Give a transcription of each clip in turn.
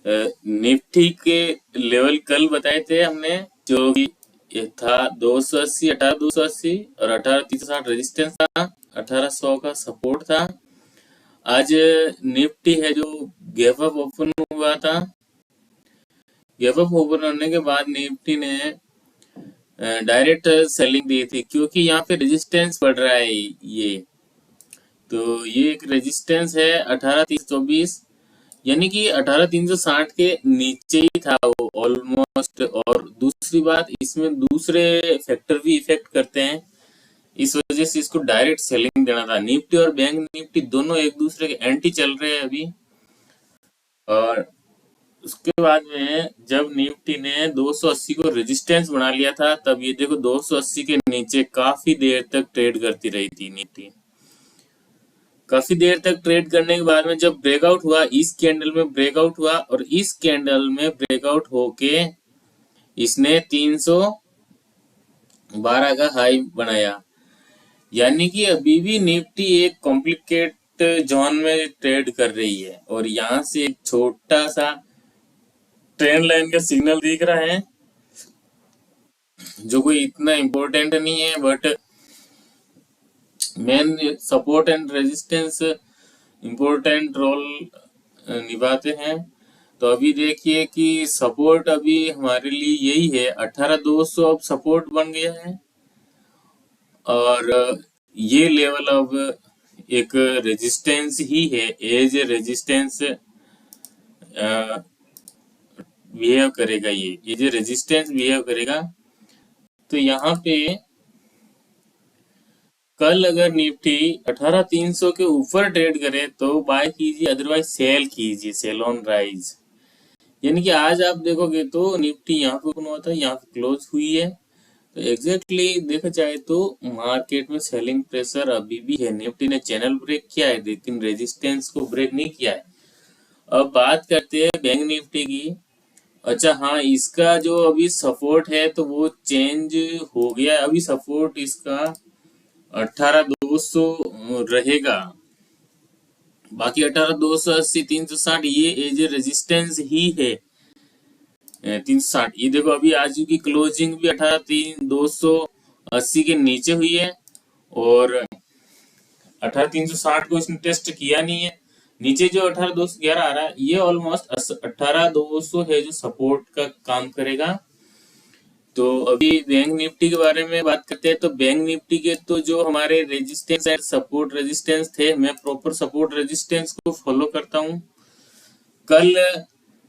Nifty के level कल बताए थे हमने, जो कि ये था 280, 18,280 और 18,360 रेजिस्टेंस था, 1800 का सपोर्ट था। आज निफ्टी है जो गैप अप ओपन हुआ था। गैप अप ओपन होने के बाद निफ्टी ने डायरेक्ट सेलिंग दी थी, क्योंकि यहाँ पे रेजिस्टेंस बढ़ रहा है। ये एक रेजिस्टेंस है 18,324, यानी कि 18,360 के नीचे ही था वो ऑलमोस्ट। और दूसरी बात, इसमें दूसरे फैक्टर भी इफेक्ट करते हैं, इस वजह से इसको डायरेक्ट सेलिंग देना था। निफ्टी और बैंक निफ्टी दोनों एक दूसरे के एंटी चल रहे हैं अभी। और उसके बाद में जब निफ्टी ने 280 को रेजिस्टेंस बना लिया था, तब ये देखो 280 के नीचे काफी देर तक ट्रेड करती रही थी निफ्टी। काफी देर तक ट्रेड करने के बाद में जब ब्रेकआउट हुआ, इस कैंडल में ब्रेकआउट हुआ और इस कैंडल में ब्रेकआउट होके इसने 312 का हाई बनाया। यानी कि अभी भी निफ्टी एक कॉम्प्लिकेट जोन में ट्रेड कर रही है। और यहाँ से एक छोटा सा ट्रेंड लाइन का सिग्नल दिख रहा है, जो कोई इतना इम्पोर्टेंट नहीं है, but main support and resistance important role निभाते हैं। तो अभी देखिए कि सपोर्ट अभी हमारे लिए यही है, 18,200 अब सपोर्ट बन गया है। और ये लेवल अब एक रेजिस्टेंस ही है, एज ए रेजिस्टेंस बिहेव करेगा। ये जो रेजिस्टेंस बिहेव करेगा। तो यहाँ पे कल अगर निफ्टी 18,300 के ऊपर ट्रेड करे तो बाय कीजिए, अदरवाइज सेल कीजिए, सेल ऑन राइज। यानी कि आज आप देखोगे तो निफ्टी यहाँ पे ओपन हुआ था, यहाँ पे क्लोज हुई है। तो एग्जैक्टली देखा जाए तो मार्केट में सेलिंग प्रेशर अभी भी है। निफ्टी ने चैनल ब्रेक किया है, लेकिन रेजिस्टेंस को ब्रेक नहीं किया है। अब बात करते हैं बैंक निफ्टी की। अच्छा हाँ, इसका जो अभी सपोर्ट है तो वो चेंज हो गया। अभी सपोर्ट इसका 18,200 रहेगा। बाकी 18,280, 360 ये एज ए रेजिस्टेंस ही है। 360 ये देखो, अभी आज की क्लोजिंग भी 18,280 के नीचे हुई है और 18,360 को इसने टेस्ट किया नहीं है। नीचे जो 18,211 आ रहा है, ये ऑलमोस्ट 18,200 है जो सपोर्ट का काम करेगा। तो अभी बैंक निफ्टी के बारे में बात करते हैं। तो बैंक निफ्टी के तो जो हमारे रेजिस्टेंस एंड सपोर्ट रेजिस्टेंस थे, मैं प्रॉपर सपोर्ट रेजिस्टेंस को फॉलो करता हूं। कल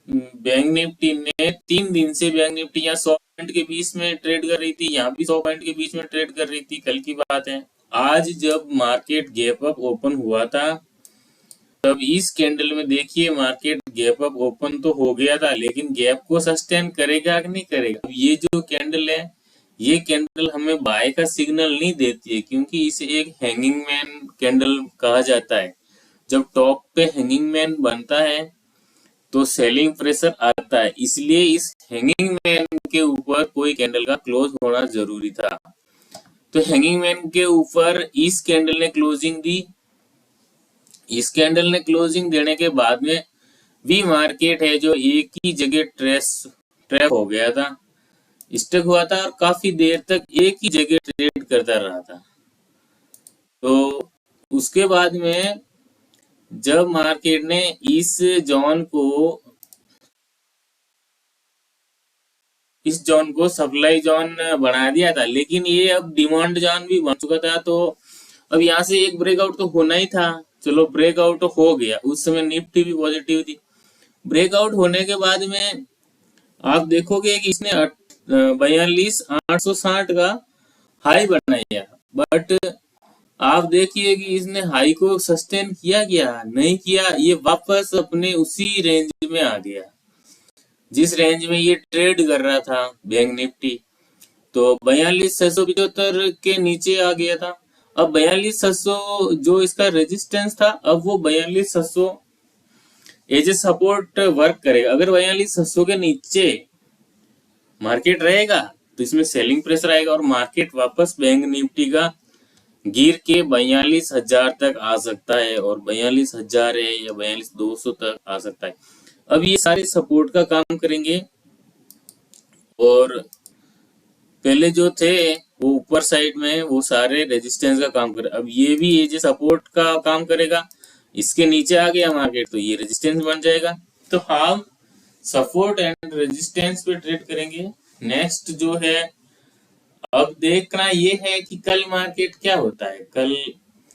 बैंक निफ्टी ने 3 दिन से बैंक निफ्टी यहाँ 100 पॉइंट के बीच में ट्रेड कर रही थी, यहाँ भी 100 पॉइंट के बीच में ट्रेड कर रही थी। कल की बात है। आज जब मार्केट गैप अप ओपन हुआ था, तब इस कैंडल में देखिए मार्केट गैप अप ओपन तो हो गया था, लेकिन गैप को सस्टेन करेगा कि नहीं करेगा। अब ये जो कैंडल है, ये कैंडल हमें बाय का सिग्नल नहीं देती है, क्योंकि इसे एक हैंगिंग मैन कैंडल कहा जाता है। जब टॉप पे हैंगिंग मैन बनता है तो सेलिंग प्रेशर आता है, इसलिए इस हैंगिंग मैन के ऊपर कोई कैंडल का क्लोज होना जरूरी था। तो हैंगिंग मैन के ऊपर इस कैंडल ने क्लोजिंग दी। इस कैंडल ने क्लोजिंग देने के बाद में भी मार्केट है जो एक ही जगह ट्रैप हो गया था, स्टक हुआ था और काफी देर तक एक ही जगह ट्रेड करता रहा था। तो उसके बाद में जब मार्केट ने इस जोन को सप्लाई जोन बना दिया था, लेकिन ये अब डिमांड जोन भी बन चुका था। तो अब यहाँ से एक ब्रेकआउट तो होना ही था। चलो ब्रेकआउट हो गया, उस समय निफ्टी भी पॉजिटिव थी। ब्रेकआउट होने के बाद में आप देखोगे कि इसने 42,860 का हाई बनाया, बट आप देखिए कि इसने हाई को सस्टेन किया क्या, नहीं किया। ये वापस अपने उसी रेंज में आ गया जिस रेंज में ये ट्रेड कर रहा था बैंक निफ्टी। तो 42,675 के नीचे आ गया था। अब 42,600 जो इसका रेजिस्टेंस था, अब वो 42,600 एज ए सपोर्ट वर्क करेगा। अगर 42,600 के नीचे मार्केट रहेगा तो इसमें सेलिंग प्रेशर आएगा और मार्केट वापस बैंक निफ्टी का गिर के 42,000 तक आ सकता है, और 42,000 है या 42,200 तक आ सकता है। अब ये सारे सपोर्ट का काम करेंगे, और पहले जो थे वो ऊपर साइड में वो सारे रेजिस्टेंस का काम करे। अब ये भी ये जो सपोर्ट का काम करेगा, इसके नीचे आ गया मार्केट तो ये रेजिस्टेंस बन जाएगा। तो हम सपोर्ट एंड रेजिस्टेंस पे ट्रेड करेंगे। नेक्स्ट जो है, अब देखना ये है कि कल मार्केट क्या होता है। कल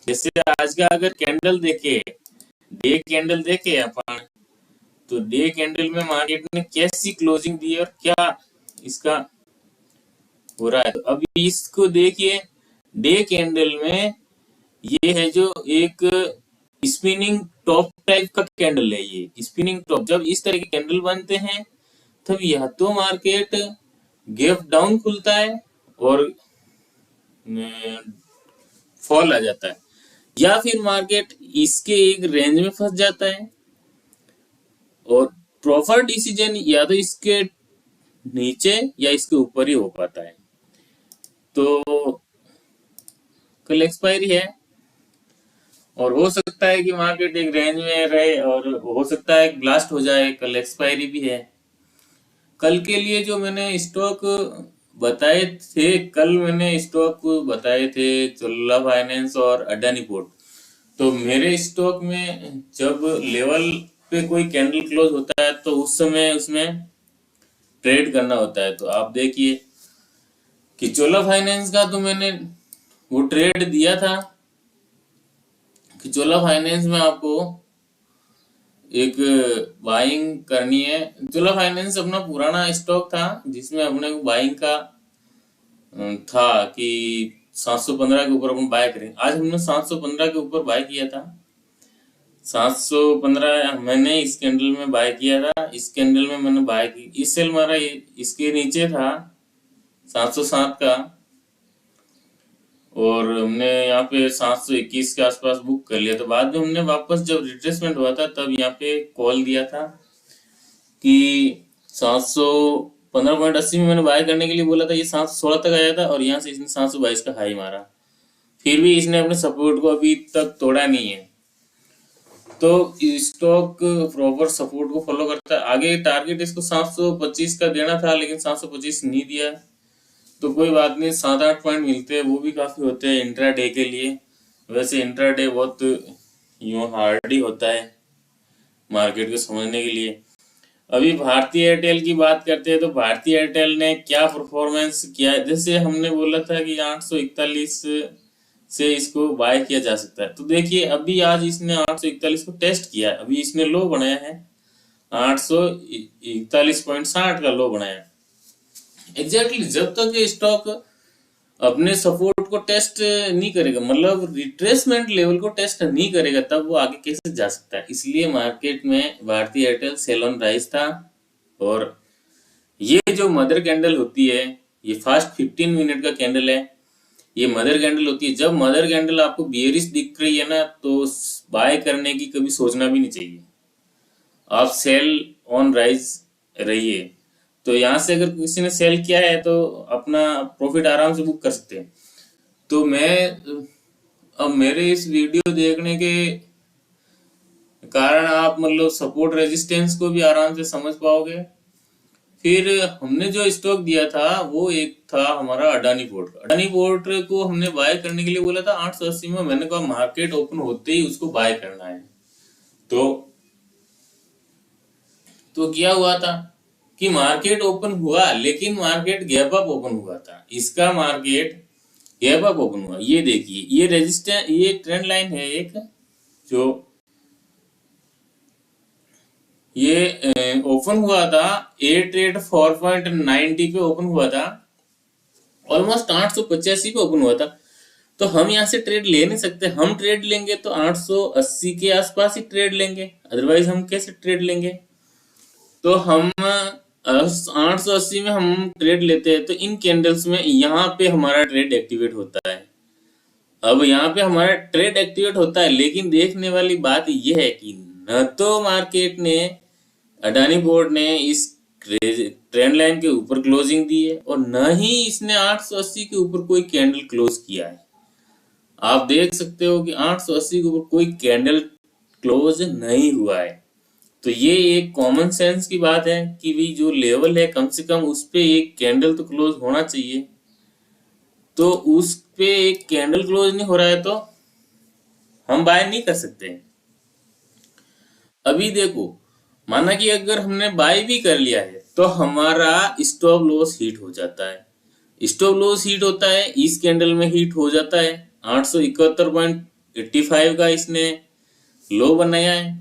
जैसे आज का अगर कैंडल देखे, डे कैंडल देखे अपन, तो डे कैंडल में मार्केट ने कैसी क्लोजिंग दी और क्या इसका हो रहा है। तो अब इसको देखिए, डे कैंडल में ये है जो एक स्पिनिंग टॉप टाइप का कैंडल है। ये स्पिनिंग टॉप, जब इस तरह के कैंडल बनते हैं तब या तो मार्केट गैप डाउन खुलता है और फॉल आ जाता है, या फिर मार्केट इसके एक रेंज में फंस जाता है और प्रॉपर डिसीजन या तो इसके नीचे या इसके ऊपर ही हो पाता है। तो कल एक्सपायरी है, और हो सकता है कि मार्केट एक रेंज में रहे, और हो सकता है ब्लास्ट हो जाए। कल एक्सपायरी भी है। कल के लिए जो मैंने स्टॉक बताए थे, कल मैंने स्टॉक बताए थे चोला फाइनेंस और अडानी पोर्ट। तो मेरे स्टॉक में जब लेवल पे कोई कैंडल क्लोज होता है तो उस समय उसमें ट्रेड करना होता है। तो आप देखिए कि चोला फाइनेंस का तो मैंने वो ट्रेड दिया था कि चोला फाइनेंस में आपको एक बाइंग करनी है। चोला फाइनेंस अपना पुराना स्टॉक था जिसमें अपने को बाइंग का था कि 715 के ऊपर अपन बाय करेंगे। आज हमने 715 के ऊपर बाय किया था। 715 मैंने इस कैंडल में बाय किया था। इस कैंडल में मैंने बाय की, इस सेल मारा, इसके नीचे था 707 का, और हमने यहाँ पे 721 के आसपास बुक कर लिया। तो बाद में हमने वापस जब रिट्रेसमेंट हुआ था तब यहाँ पे कॉल दिया था कि 715.80 में मैंने बाय करने के लिए बोला था। ये 716 तक आया था और यहाँ से इसने 722 का हाई मारा। फिर भी इसने अपने सपोर्ट को अभी तक तोड़ा नहीं है। तो स्टॉक प्रॉपर सपोर्ट को फॉलो करता है। आगे टारगेट इसको 725 का देना था, लेकिन 725 नहीं दिया। तो कोई बात नहीं, 7-8 पॉइंट मिलते हैं वो भी काफी होते हैं इंट्राडे के लिए। वैसे इंट्राडे बहुत यूं हार्ड ही होता है मार्केट को समझने के लिए। अभी भारतीय एयरटेल की बात करते हैं, तो भारतीय एयरटेल ने क्या परफॉर्मेंस किया। जैसे हमने बोला था कि 841 से इसको बाय किया जा सकता है। तो देखिए अभी आज इसने 841 को टेस्ट किया। अभी इसने लो बनाया है 841.60 का लो बनाया है। एग्जैक्टली जब तक ये स्टॉक अपने सपोर्ट को टेस्ट नहीं करेगा, मतलब रिट्रेसमेंट लेवल को टेस्ट नहीं करेगा, तब वो आगे कैसे जा सकता है। इसलिए मार्केट में भारतीय एयरटेल सेल ऑन राइज था। और ये जो मदर कैंडल होती है, ये फास्ट 15 मिनट का कैंडल है। ये मदर कैंडल होती है। जब मदर कैंडल आपको बियरिश दिख रही है ना, तो बाय करने की कभी सोचना भी नहीं चाहिए। आप सेल ऑन राइज रहिए। तो यहाँ से अगर किसी ने सेल किया है तो अपना प्रॉफिट आराम से बुक कर सकते हैं। तो मैं अब मेरे इस वीडियो देखने के कारण आप मतलब सपोर्ट रेजिस्टेंस को भी आराम से समझ पाओगे। फिर हमने जो स्टॉक दिया था वो एक था हमारा अडानी पोर्ट। अडानी पोर्ट को हमने बाय करने के लिए बोला था 880 में। मैंने कहा मार्केट ओपन होते ही उसको बाय करना है। तो क्या हुआ था कि मार्केट ओपन हुआ, लेकिन मार्केट गैप अप ओपन हुआ था। इसका मार्केट गैप अप ओपन हुआ। ये देखिए, ये रेजिस्टेंस, ये ट्रेंड लाइन है एक, जो ये ओपन हुआ था 884.90 पे ओपन हुआ था, ऑलमोस्ट 885 पे ओपन हुआ था। तो हम यहाँ से ट्रेड ले नहीं सकते। हम ट्रेड लेंगे तो 880 के आसपास ही ट्रेड लेंगे, अदरवाइज हम कैसे ट्रेड लेंगे। तो हम 880 में हम ट्रेड लेते हैं, तो इन कैंडल्स में यहाँ पे हमारा ट्रेड एक्टिवेट होता है। अब यहाँ पे हमारा ट्रेड एक्टिवेट होता है, लेकिन देखने वाली बात यह है कि न तो मार्केट ने, अडानी बोर्ड ने इस ट्रेंड लाइन के ऊपर क्लोजिंग दी है, और न ही इसने 880 के ऊपर कोई कैंडल क्लोज किया है। आप देख सकते हो कि 880 के ऊपर कोई कैंडल क्लोज नहीं हुआ है। तो ये एक कॉमन सेंस की बात है कि भी जो लेवल है कम से कम उस पे एक कैंडल तो क्लोज होना चाहिए। तो उस पे एक कैंडल क्लोज नहीं हो रहा है तो हम बाय नहीं कर सकते। अभी देखो, माना कि अगर हमने बाय भी कर लिया है तो हमारा स्टॉप लॉस हिट हो जाता है। स्टॉप लॉस हिट होता है, इस कैंडल में हिट हो जाता है 871.85 का इसने लो बनाया है।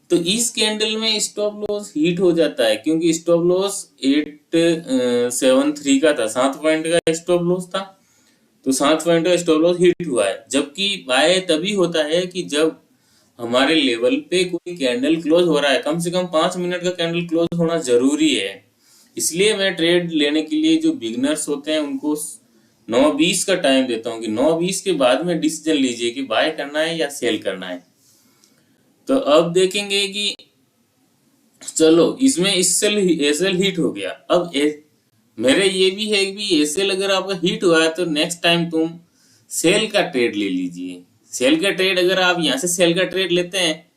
तो इस कैंडल में स्टॉप लॉस हिट हो जाता है क्योंकि स्टॉप लॉस 873 का था, 7 पॉइंट का स्टॉप लॉस था। तो 7 पॉइंट का स्टॉप लॉस हिट हुआ है। जबकि बाय तभी होता है कि जब हमारे लेवल पे कोई कैंडल क्लोज हो रहा है, कम से कम 5 मिनट का कैंडल क्लोज होना जरूरी है। इसलिए मैं ट्रेड लेने के लिए जो बिगनर्स होते हैं उनको 9:20 का टाइम देता हूँ कि 9:20 के बाद में डिसीजन लीजिए कि बाय करना है या सेल करना है। तो अब देखेंगे कि चलो इसमें एसएल हिट हो गया। अब मेरे ये भी है कि एसएल अगर आपका हिट हुआ है तो नेक्स्ट टाइम तुम सेल का ट्रेड ले लीजिए। सेल का ट्रेड अगर आप यहाँ से सेल का ट्रेड लेते हैं,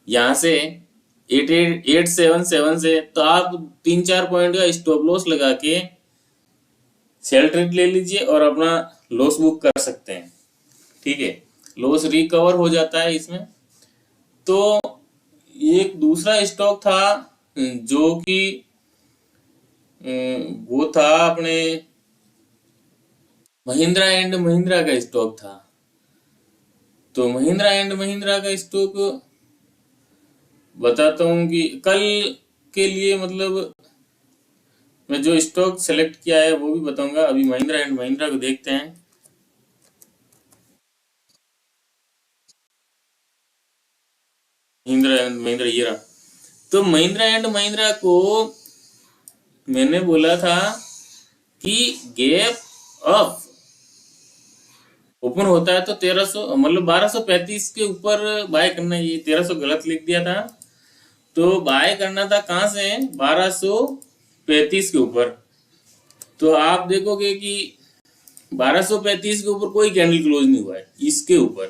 यहाँ से 877 से, तो आप 3-4 पॉइंट का स्टॉप लॉस लगा के सेल ट्रेड ले लीजिए और अपना लॉस बुक कर सकते हैं। ठीक है, लॉस रिकवर हो जाता है इसमें। तो एक दूसरा स्टॉक था जो कि वो था अपने महिंद्रा एंड महिंद्रा का स्टॉक था। तो महिंद्रा एंड महिंद्रा का स्टॉक बताता हूँ कि कल के लिए मतलब मैं जो स्टॉक सेलेक्ट किया है वो भी बताऊंगा। अभी महिंद्रा एंड महिंद्रा को देखते हैं। महिंद्रा एंड महिंद्रा ये रहा। तो महिंद्रा एंड महिंद्रा को मैंने बोला था कि गैप अप ओपन होता है तो 1300 मतलब 1235 के ऊपर बाय करना है। ये 1300 गलत लिख दिया था, तो बाय करना था कहां से 1235 के ऊपर। तो आप देखोगे कि 1235 के ऊपर कोई कैंडल क्लोज नहीं हुआ है। इसके ऊपर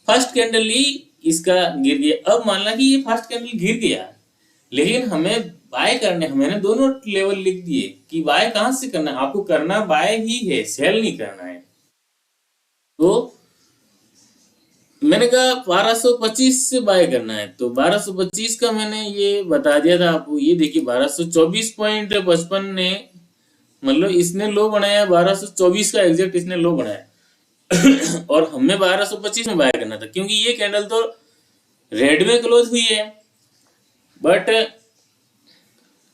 फर्स्ट कैंडल ही इसका गिर गया। अब मान ला कि ये फर्स्ट कैंडल गिर गया, लेकिन हमें बाय करने, मैंने दोनों लेवल लिख दिए कि बाय कहां से करना है। आपको करना बाय ही है, सेल नहीं करना है। तो मैंने कहा 1225 से बाय करना है, तो 1225 का मैंने ये बता दिया था आपको। ये देखिए 1224.55 ने मतलब इसने लो बनाया, 1224 का एग्जैक्ट इसने लो बनाया और हमें 1225 में बाय करना था क्योंकि ये कैंडल तो रेड में क्लोज हुई है बट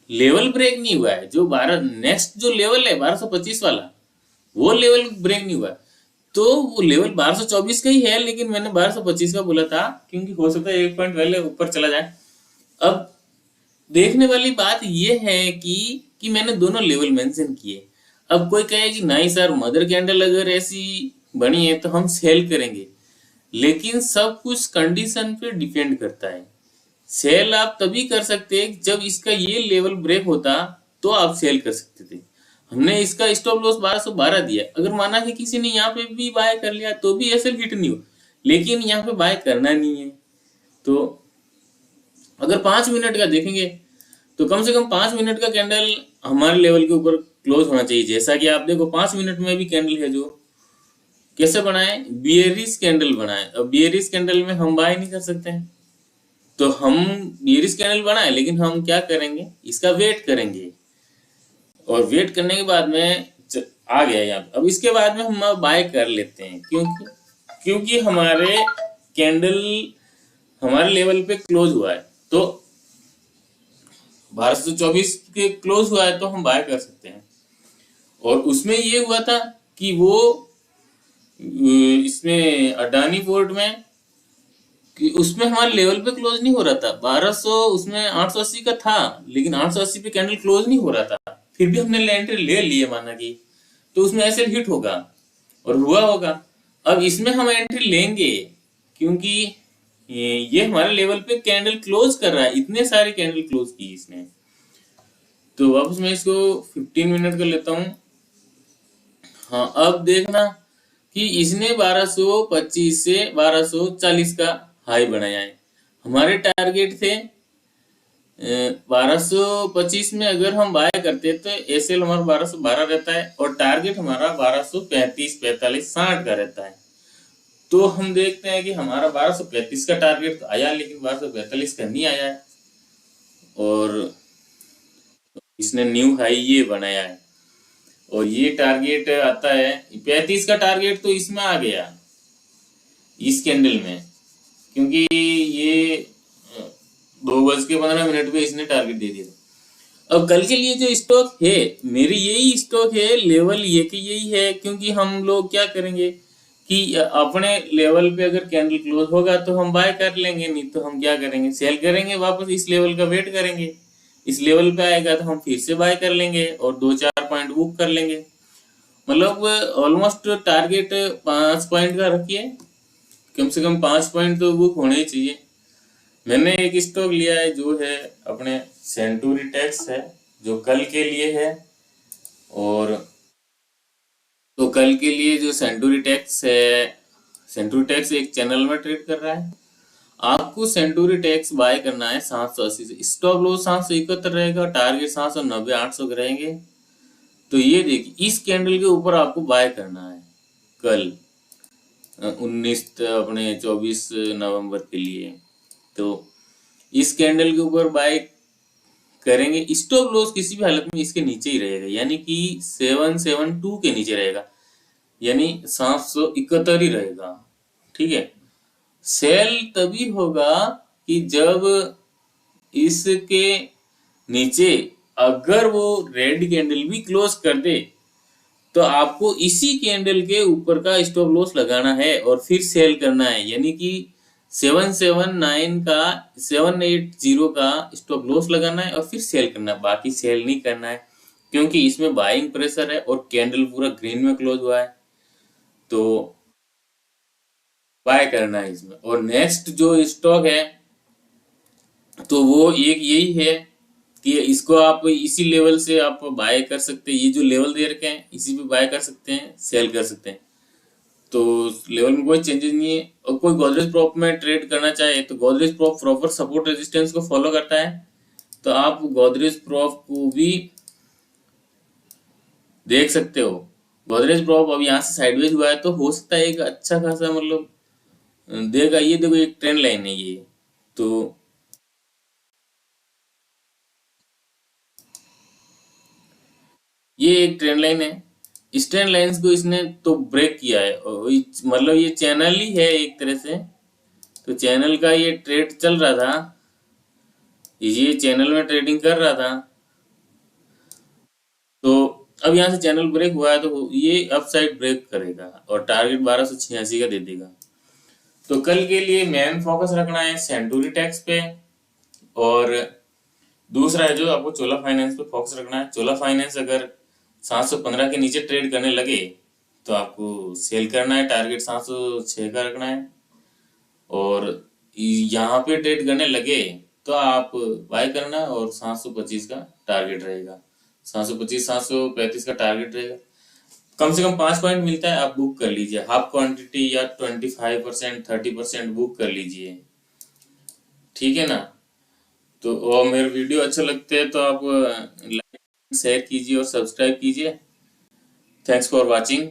लेवल ब्रेक नहीं हुआ है। जो 12 नेक्स्ट जो लेवल है 1225 वाला, वो लेवल ब्रेक नहीं हुआ। तो वो लेवल 1224 का ही है, लेकिन मैंने 1225 का बोला था क्योंकि हो सकता है 1 पॉइंट पहले ऊपर चला जाए। अब देखने वाली बात ये है कि मैंने दोनों लेवल मेंशन किए। अब कोई कहे कि नहीं सर, मदर कैंडल अगर ऐसी बनी है तो हम सेल करेंगे, लेकिन सब कुछ कंडीशन पे डिपेंड करता है। सेल आप तभी कर सकते हैं जब इसका ये लेवल ब्रेक होता, तो आप सेल कर सकते थे। हमने इसका स्टॉप लॉस 1212 दिया। अगर माना कि किसी ने यहाँ पे भी बाय कर लिया तो भी ऐसे हिट नहीं हो, लेकिन यहाँ पे बाय करना नहीं है। तो अगर 5 मिनट का देखेंगे तो कम से कम 5 मिनट का कैंडल हमारे लेवल के ऊपर क्लोज होना चाहिए। जैसा कि आप देखो 5 मिनट में भी कैंडल है जो कैसे बनाए, बियरिश कैंडल बनाए। अब बियरिश कैंडल में हम बाय नहीं कर सकते हैं, तो हम बियरिश कैंडल बनाए, लेकिन हम क्या करेंगे, इसका वेट करेंगे और वेट करने के बाद में आ गया यहाँ। अब इसके बाद में हम बाय कर लेते हैं क्योंकि हमारे कैंडल हमारे लेवल पे क्लोज हुआ है। तो 1224 के क्लोज हुआ है तो हम बाय कर सकते हैं। और उसमें ये हुआ था कि वो इसमें अडानी पोर्ट में कि उसमें हमारे लेवल पे क्लोज नहीं हो रहा था। 1200 उसमें 880 का था, लेकिन 880 पे कैंडल क्लोज नहीं हो रहा था। फिर भी हमने एंट्री ले लिए माना कि, तो उसमें ऐसे हिट होगा और हुआ होगा। अब इसमें हम एंट्री लेंगे क्योंकि ये हमारे लेवल पे कैंडल क्लोज कर रहा है। इतने सारे कैंडल क्लोज की इसने। तो वापस मैं इसको 15 मिनट कर लेता हूँ। हाँ, अब देखना कि इसने 1225 से 1240 का हाई बनाया है। हमारे टारगेट थे 1225 में अगर हम बाय करते तो एसएल हमारा 1212 रहता है और टारगेट हमारा 1235, 45, 60 का रहता है। तो हम देखते हैं कि हमारा 1235 का टारगेट तो आया, लेकिन 1245 का नहीं आया है और इसने न्यू हाई ये बनाया है। और ये टारगेट आता है 35 का टारगेट, तो इसमें आ गया इस कैंडल में, क्योंकि ये 2:15 पे इसने टारगेट दे दिया। अब कल के लिए जो स्टॉक है मेरी, यही स्टॉक है, लेवल ये की यही है, क्योंकि हम लोग क्या करेंगे कि अपने लेवल पे अगर कैंडल क्लोज होगा तो हम बाय कर लेंगे, नहीं तो हम क्या करेंगे, सेल करेंगे, वापस इस लेवल का वेट करेंगे, इस लेवल पे आएगा तो हम फिर से बाय कर लेंगे और 2-4 पॉइंट बुक कर लेंगे। मतलब ऑलमोस्ट टारगेट 5 पॉइंट का रखिए, कम से कम 5 पॉइंट तो बुक होने ही चाहिए। मैंने एक स्टॉक लिया है जो है अपने सेंटूरी टैक्स है, जो कल के लिए है। और तो कल के लिए जो सेंटूरी टैक्स है, सेंटूरी टैक्स एक चैनल में ट्रेड कर रहा है। आपको सेंटूरी टैक्स बाय करना है 780 से, स्टॉप लॉस 771 रहेगा, टारगेट 790, 800 के रहेंगे। तो ये देखिए इस कैंडल के ऊपर आपको बाय करना है कल 24 नवंबर के लिए। तो इस कैंडल के ऊपर बाय करेंगे, स्टॉप लॉस किसी भी हालत में इसके नीचे ही रहेगा, यानी कि 772 के नीचे रहेगा, यानी 771 ही रहेगा। ठीक है, सेल तभी होगा कि जब इसके नीचे अगर वो रेड कैंडल भी क्लोज कर दे तो आपको इसी कैंडल के ऊपर का स्टॉप लॉस लगाना है और फिर सेल करना है, यानी कि 779 का 780 का स्टॉप लॉस लगाना है और फिर सेल करना है, बाकी सेल नहीं करना है, क्योंकि इसमें बाइंग प्रेशर है और कैंडल पूरा ग्रीन में क्लोज हुआ है, तो बाय करना है इसमें। और नेक्स्ट जो स्टॉक है तो वो एक यही है कि इसको आप इसी लेवल से आप बाय कर सकते हैं, ये जो लेवल दे रखे हैं इसी पे बाय कर सकते हैं, सेल कर सकते हैं, तो लेवल में कोई चेंजेस नहीं है। और कोई गोदरेज प्रॉप में ट्रेड करना चाहे तो Godrej prop proper support resistance को फॉलो करता है, तो आप गोदरेज प्रॉप को भी देख सकते हो। गोदरेज प्रॉप अब यहाँ से साइडवेज हुआ है तो हो सकता है एक अच्छा खासा मतलब देगा। ये देखो एक ट्रेंड लाइन है ये, तो ये एक ट्रेंड लाइन है, इस ट्रेंड लाइंस को इसने तो ब्रेक किया है, और मतलब ये चैनल ही है एक तरह से, तो चैनल का ये ट्रेड चल रहा था, ये चैनल में ट्रेडिंग कर रहा था, तो अब यहाँ से चैनल ब्रेक हुआ है तो ये अपसाइड ब्रेक करेगा और टारगेट 1286 का दे देगा। तो कल के लिए मेन फोकस रखना है सेंटूरी टैक्स पे, और दूसरा है जो आपको चोला फाइनेंस पे फोकस रखना है। चोला फाइनेंस अगर 715 के नीचे ट्रेड करने लगे तो आपको सेल करना है, टारगेट 706 का रखना है, और यहाँ पे ट्रेड करने लगे तो आप बाय करना और 725 का टारगेट रहेगा, 725, 735 का टारगेट रहेगा। कम से कम 5 पॉइंट मिलता है, आप बुक कर लीजिए, हाफ क्वांटिटी या 25%, 30% बुक कर लीजिए, ठीक है ना। तो और मेरे वीडियो अच्छे लगते हैं तो आप लाइक शेयर कीजिए और सब्सक्राइब कीजिए। Thanks for watching.